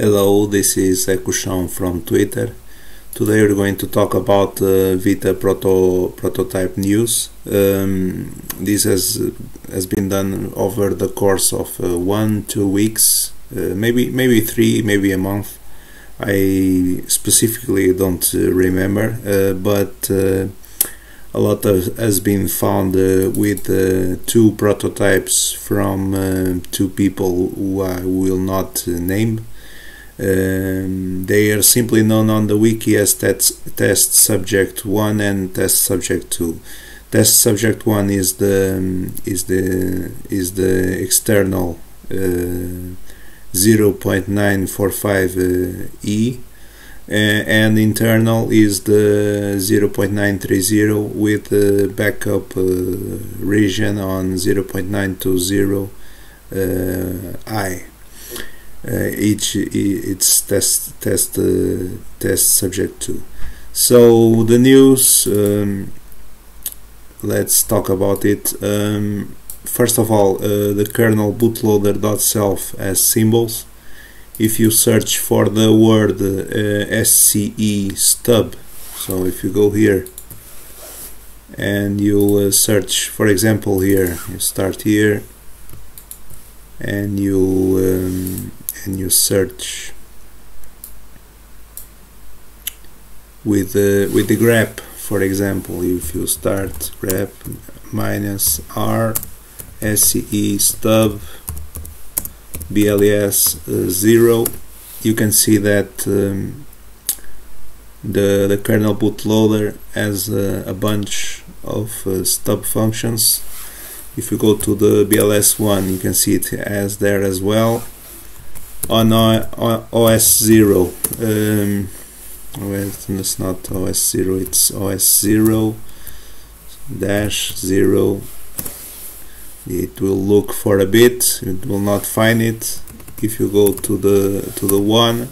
Hello, this is Ekushon from Twitter. Today we're going to talk about Vita prototype news. This has been done over the course of 1-2 weeks, maybe 3, maybe a month. I specifically don't remember, but a lot has been found with 2 prototypes from 2 people who I will not name. They are simply known on the wiki as test subject 1 and test subject 2. Test subject 1 is the external 0.945e, and internal is the 0.930 with the backup region on 0.920 I. It's test subject 2. So the news, let's talk about it. First of all, the kernel bootloader.self has symbols. If you search for the word SCE stub, so if you go here and you search, for example, here you start here and you search with the grep, for example. If you start grep -r SCE stub BLS 0, you can see that the kernel bootloader has a bunch of stub functions. If you go to the BLS 1, you can see it as there as well. On OS 0, it's not OS 0, it's OS 0 -0. It will look for a bit, it will not find it. If you go to the 1,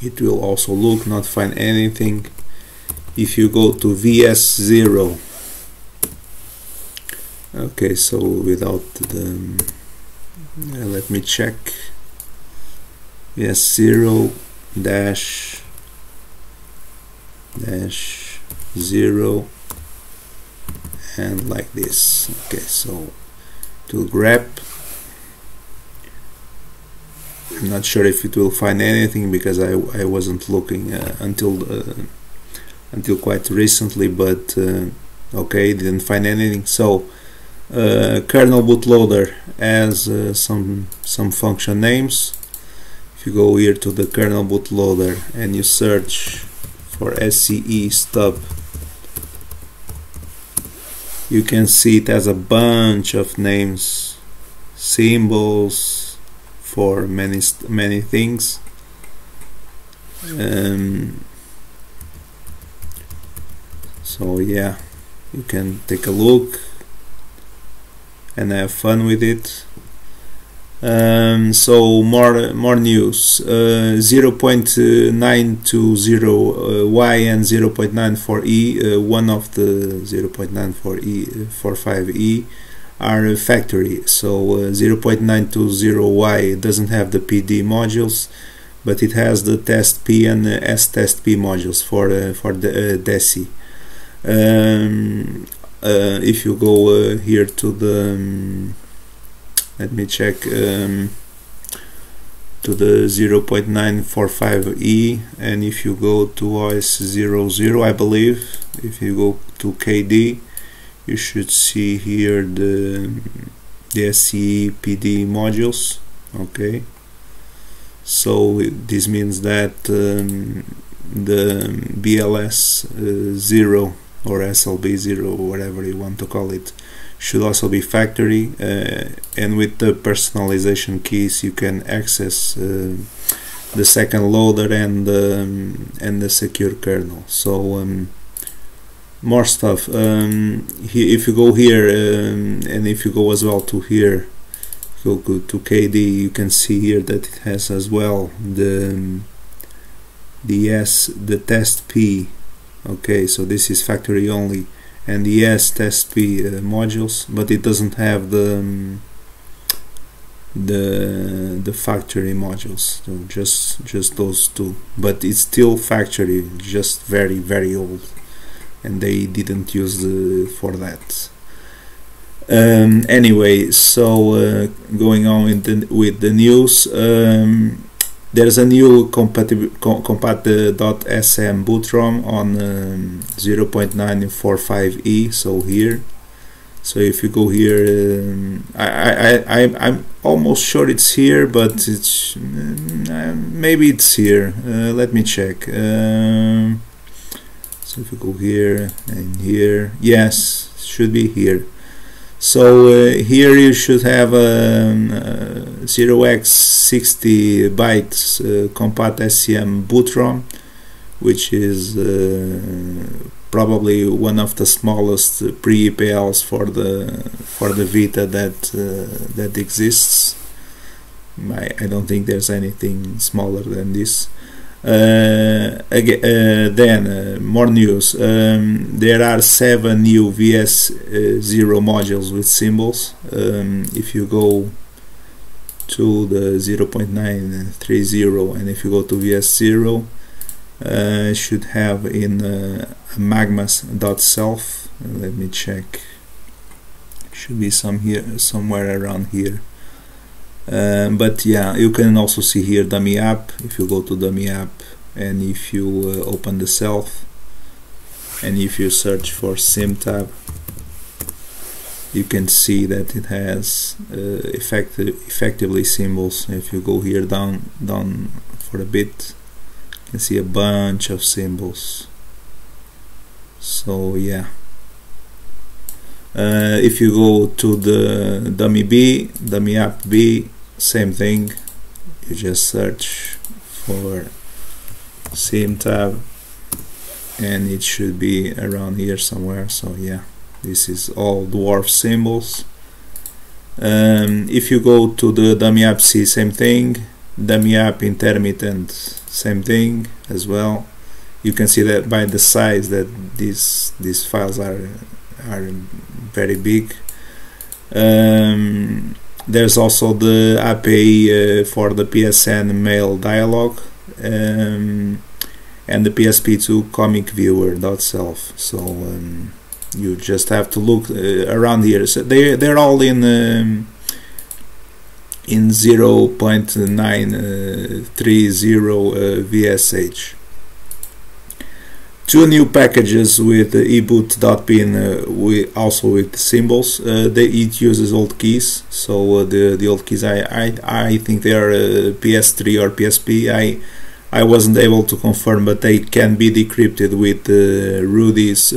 it will also look, not find anything. If you go to VS 0, okay, so without the let me check. Yes, 0 -0 and like this. Okay, so to grep, I'm not sure if it will find anything because I wasn't looking until quite recently, but okay, didn't find anything. So kernel bootloader has some function names. If you go here to the kernel bootloader and you search for SCE stub, you can see it has a bunch of names, symbols for many things. So yeah, you can take a look and have fun with it. So more news. 0.920y and 0.94e, one of the 0.94e are factory. So 0.920y doesn't have the PD modules, but it has the test P and the stest-p modules for the DESI. If you go here to the let me check, to the 0.945e, and if you go to OS 00, I believe, if you go to KD, you should see here the SCE PD modules. Okay, so this means that the BLS 0 or SLB 0, whatever you want to call it, should also be factory, and with the personalization keys you can access the second loader and the secure kernel. So more stuff. If you go here and if you go as well to here, go to KD, you can see here that it has as well the test P. Okay, so this is factory only, and the test P modules, but it doesn't have the the factory modules, so just those two, but it's still factory, just very old, and they didn't use for that. Anyway, so going on with the news, there's a new compat.sm bootrom on 0.945e, so here. So if you go here, I'm almost sure it's here, but it's maybe it's here. Let me check. So if you go here and here, yes, it should be here. So here you should have 0x60 bytes compat.sm bootrom, which is probably one of the smallest pre-EPLs for the Vita that exists. I don't think there's anything smaller than this. Then more news. There are 7 new VS0 modules with symbols. If you go to the 0.930 and if you go to VS0, should have in magmas.self. Let me check. Should be some here, somewhere around here. But yeah, you can also see here dummy app. If you go to dummy app and if you open the self and if you search for SimTab, you can see that it has effectively symbols. If you go here down for a bit, you can see a bunch of symbols. So yeah, if you go to the dummy app B, same thing. You just search for SimTab and it should be around here somewhere. So yeah, this is all dwarf symbols. If you go to the dummy app C, same thing. Dummy app intermittent, same thing as well. You can see that by the size that these files are very big. There's also the API for the PSN mail dialog and the PSP2 comic viewer.self. So you just have to look around here. So they're all in 0.930 VSH. 2 new packages with eboot.bin, also with symbols. It uses old keys, so the old keys I think they are PS3 or PSP. I wasn't able to confirm, but they can be decrypted with Rudy's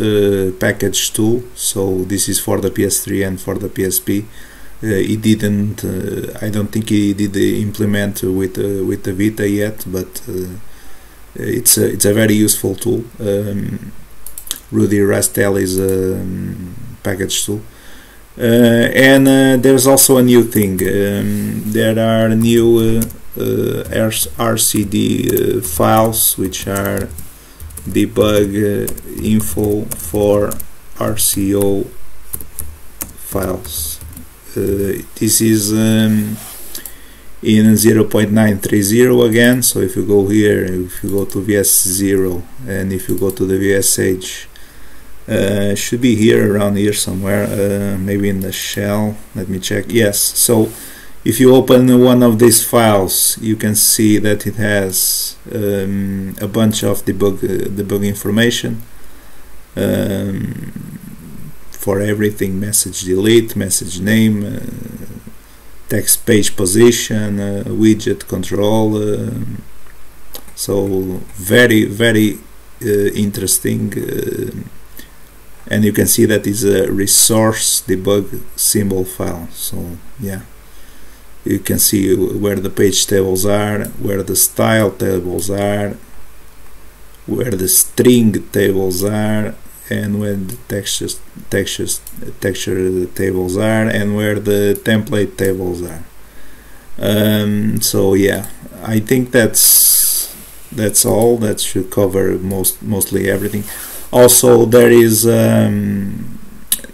package tool. So this is for the PS3 and for the PSP. It didn't. I don't think he did implement with the Vita yet, but. It's a very useful tool. Rudy Rastelli's package tool. And there's also a new thing. There are new RCD files, which are debug info for RCO files. This is in 0.930 again. So if you go here, if you go to VS0 and if you go to the VSH, should be here around here somewhere, maybe in the shell. Let me check. Yes, so if you open one of these files, you can see that it has a bunch of debug information for everything: message delete, message name, text page position, widget control. So very interesting, and you can see that is a resource debug symbol file. So yeah, you can see where the page tables are, where the style tables are, where the string tables are, and where the texture tables are, and where the template tables are. So yeah, I think that's all. That should cover mostly everything. Also, there is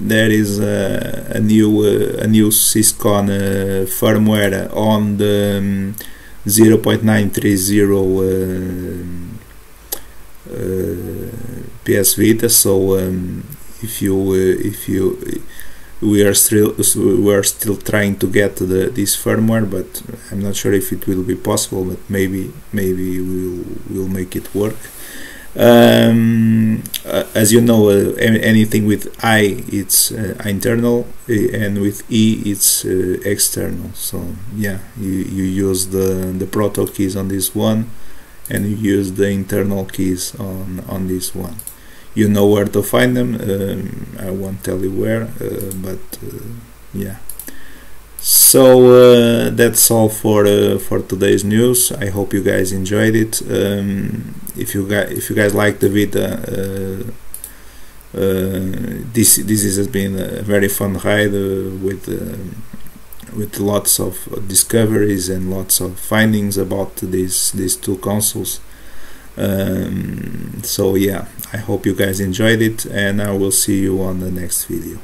there is a new Syscon firmware on the 0.930 PS Vita. So if you we are still trying to get this firmware, but I'm not sure if it will be possible, but maybe we'll make it work. As you know, anything with I it's internal, and with E it's external. So yeah, you use the Proto keys on this one, and you use the internal keys on this one. You know where to find them. I won't tell you where, but yeah. So that's all for today's news. I hope you guys enjoyed it. If you guys like the Vita, this has been a very fun ride with lots of discoveries and lots of findings about these two consoles. So yeah, I hope you guys enjoyed it, and I will see you on the next video.